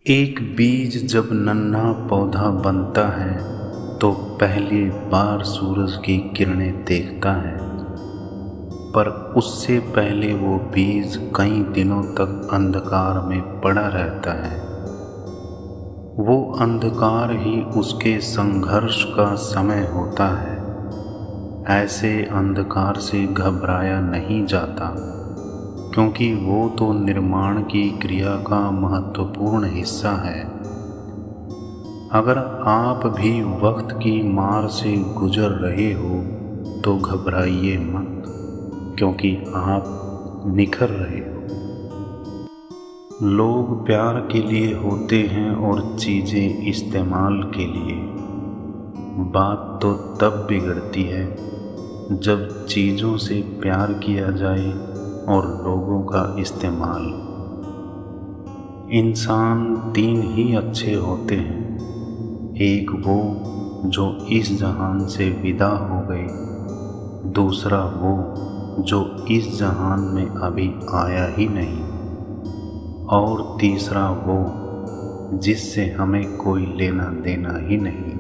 एक बीज जब नन्हा पौधा बनता है तो पहली बार सूरज की किरणें देखता है, पर उससे पहले वो बीज कई दिनों तक अंधकार में पड़ा रहता है। वो अंधकार ही उसके संघर्ष का समय होता है। ऐसे अंधकार से घबराया नहीं जाता, क्योंकि वो तो निर्माण की क्रिया का महत्वपूर्ण हिस्सा है। अगर आप भी वक्त की मार से गुजर रहे हो तो घबराइए मत, क्योंकि आप निखर रहे हो। लोग प्यार के लिए होते हैं और चीज़ें इस्तेमाल के लिए। बात तो तब बिगड़ती है जब चीज़ों से प्यार किया जाए और लोगों का इस्तेमाल। इंसान तीन ही अच्छे होते हैं, एक वो जो इस जहान से विदा हो गए, दूसरा वो जो इस जहान में अभी आया ही नहीं, और तीसरा वो जिससे हमें कोई लेना देना ही नहीं।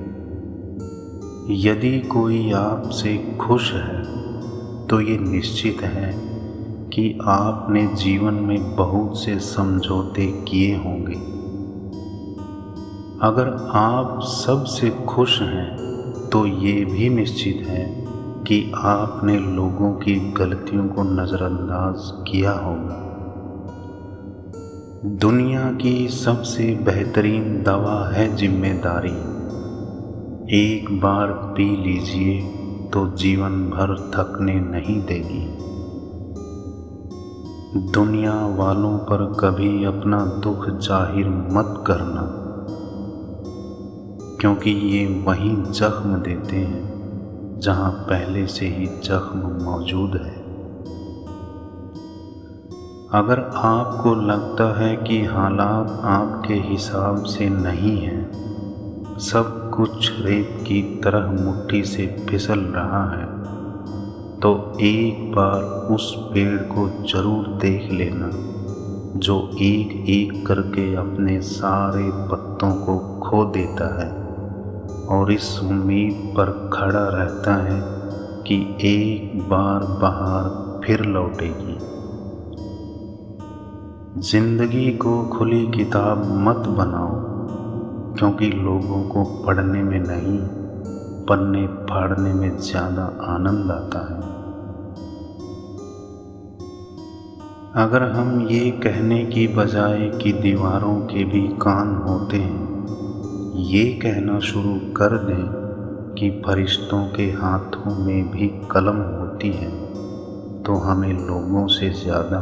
यदि कोई आपसे खुश है तो ये निश्चित है कि आपने जीवन में बहुत से समझौते किए होंगे। अगर आप सबसे खुश हैं तो ये भी निश्चित है कि आपने लोगों की गलतियों को नज़रअंदाज किया होगा। दुनिया की सबसे बेहतरीन दवा है जिम्मेदारी। एक बार पी लीजिए तो जीवन भर थकने नहीं देगी। दुनिया वालों पर कभी अपना दुख जाहिर मत करना, क्योंकि ये वहीं जख्म देते हैं जहां पहले से ही जख्म मौजूद है। अगर आपको लगता है कि हालात आपके हिसाब से नहीं हैं, सब कुछ रेत की तरह मुट्ठी से फिसल रहा है, तो एक बार उस पेड़ को जरूर देख लेना जो एक एक करके अपने सारे पत्तों को खो देता है और इस उम्मीद पर खड़ा रहता है कि एक बार बहार फिर लौटेगी। जिंदगी को खुली किताब मत बनाओ, क्योंकि लोगों को पढ़ने में नहीं, पन्ने फाड़ने में ज़्यादा आनंद आता है। अगर हम ये कहने की बजाय कि दीवारों के भी कान होते हैं, ये कहना शुरू कर दें कि फरिश्तों के हाथों में भी कलम होती है, तो हमें लोगों से ज़्यादा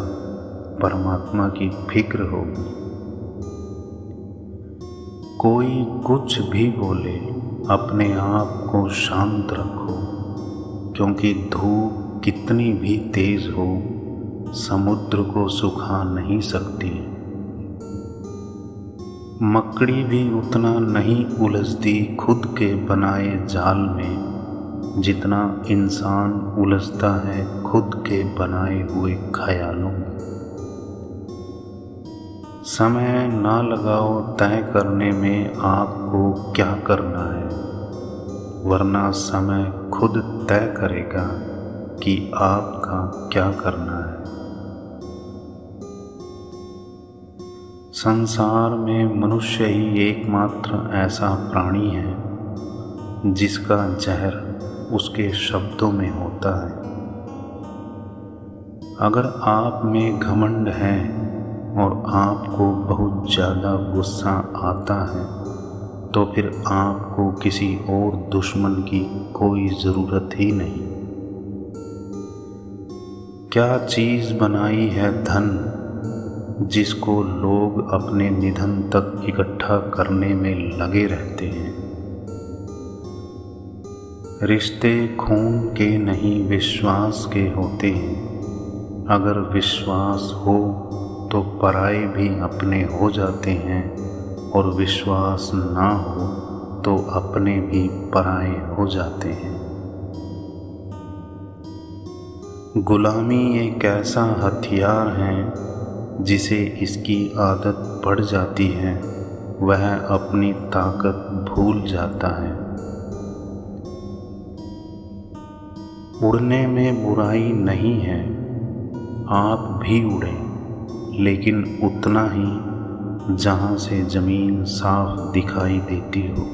परमात्मा की फिक्र होगी। कोई कुछ भी बोले, अपने आप को शांत रखो, क्योंकि धूप कितनी भी तेज हो समुद्र को सुखा नहीं सकती। मकड़ी भी उतना नहीं उलझती खुद के बनाए जाल में जितना इंसान उलझता है खुद के बनाए हुए ख्यालों में। समय ना लगाओ तय करने में आपको क्या करना है, वरना समय खुद तय करेगा कि आपका क्या करना है। संसार में मनुष्य ही एकमात्र ऐसा प्राणी है जिसका जहर उसके शब्दों में होता है। अगर आप में घमंड है और आपको बहुत ज़्यादा गुस्सा आता है, तो फिर आपको किसी और दुश्मन की कोई ज़रूरत ही नहीं। क्या चीज़ बनाई है धन जिसको लोग अपने निधन तक इकट्ठा करने में लगे रहते हैं। रिश्ते खून के नहीं विश्वास के होते हैं। अगर विश्वास हो तो पराये भी अपने हो जाते हैं, और विश्वास ना हो तो अपने भी पराये हो जाते हैं। गुलामी एक ऐसा हथियार है जिसे इसकी आदत पड़ जाती है वह अपनी ताकत भूल जाता है। उड़ने में बुराई नहीं है, आप भी उड़ें, लेकिन उतना ही जहाँ से ज़मीन साफ दिखाई देती हो।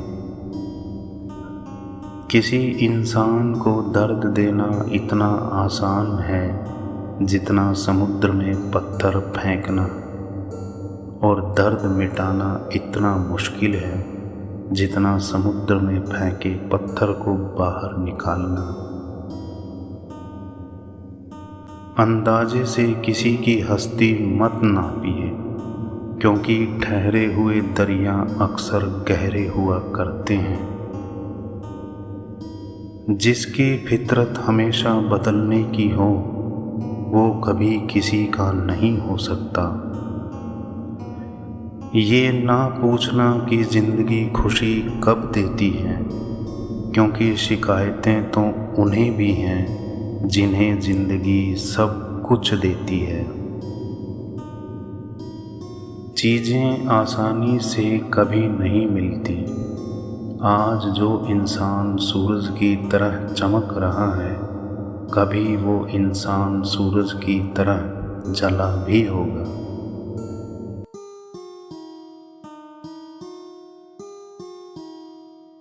किसी इंसान को दर्द देना इतना आसान है जितना समुद्र में पत्थर फेंकना, और दर्द मिटाना इतना मुश्किल है जितना समुद्र में फेंके पत्थर को बाहर निकालना। अंदाजे से किसी की हस्ती मत नापिए, क्योंकि ठहरे हुए दरिया अक्सर गहरे हुआ करते हैं। जिसकी फितरत हमेशा बदलने की हो, वो कभी किसी का नहीं हो सकता। ये ना पूछना कि ज़िंदगी खुशी कब देती है, क्योंकि शिकायतें तो उन्हें भी हैं जिन्हें ज़िंदगी सब कुछ देती है। चीज़ें आसानी से कभी नहीं मिलती। आज जो इंसान सूरज की तरह चमक रहा है, कभी वो इंसान सूरज की तरह जला भी होगा।